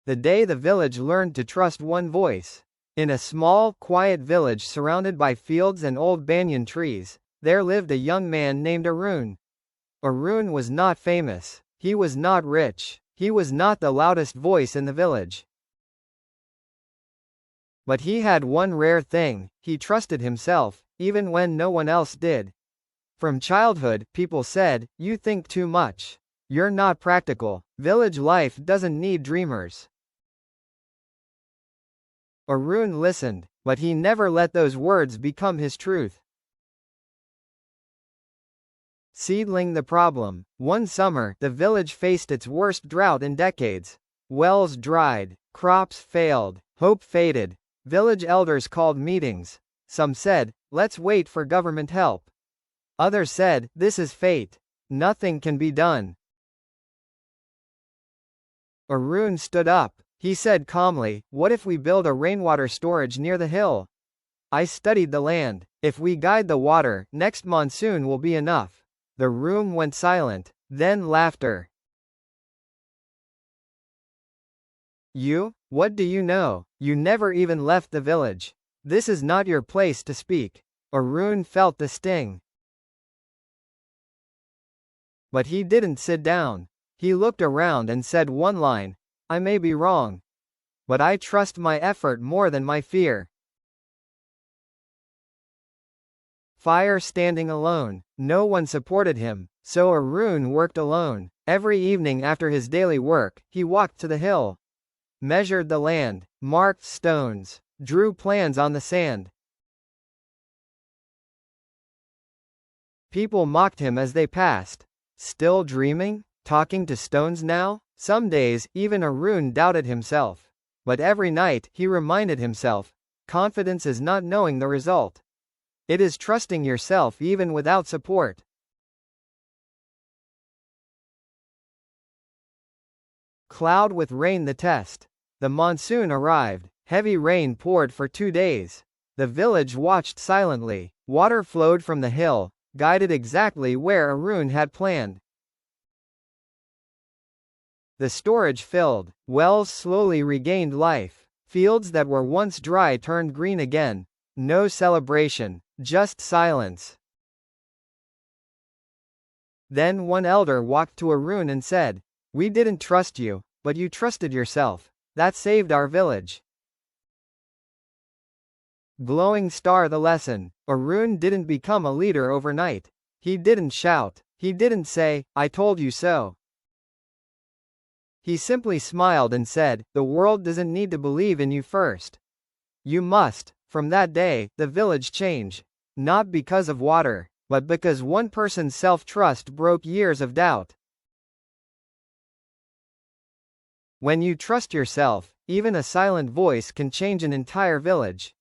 The day the village learned to trust one voice. In a small, quiet village surrounded by fields and old banyan trees, there lived a young man named Arun. Arun was not famous. He was not rich. He was not the loudest voice in the village. But he had one rare thing: he trusted himself, even when no one else did. From childhood, people said, "You think too much. You're not practical. Village life doesn't need dreamers." Arun listened, but he never let those words become his truth. Seedling the problem. One summer, the village faced its worst drought in decades. Wells dried, crops failed, hope faded. Village elders called meetings. Some said, "Let's wait for government help." Others said, "This is fate. Nothing can be done." Arun stood up. He said calmly, "What if we build a rainwater storage near the hill? I studied the land. If we guide the water, next monsoon will be enough." The room went silent. Then laughter. "You? What do you know? You never even left the village. This is not your place to speak." Arun felt the sting. But he didn't sit down. He looked around and said one line, "I may be wrong, but I trust my effort more than my fear." Fire standing alone. No one supported him, so Arun worked alone. Every evening after his daily work, he walked to the hill, measured the land, marked stones, drew plans on the sand. People mocked him as they passed. Still dreaming? Talking to stones now? Some days, even Arun doubted himself. But every night, he reminded himself, confidence is not knowing the result. It is trusting yourself even without support. Cloud with rain. The test. The monsoon arrived. Heavy rain poured for 2 days. The village watched silently. Water flowed from the hill, guided exactly where Arun had planned. The storage filled. Wells slowly regained life. Fields that were once dry turned green again. No celebration, just silence. Then one elder walked to Arun and said, "We didn't trust you, but you trusted yourself. That saved our village." Glowing star. The lesson. Arun didn't become a leader overnight. He didn't shout. He didn't say, "I told you so." He simply smiled and said, "The world doesn't need to believe in you first. You must." From that day, the village changed. Not because of water, but because one person's self-trust broke years of doubt. When you trust yourself, even a silent voice can change an entire village.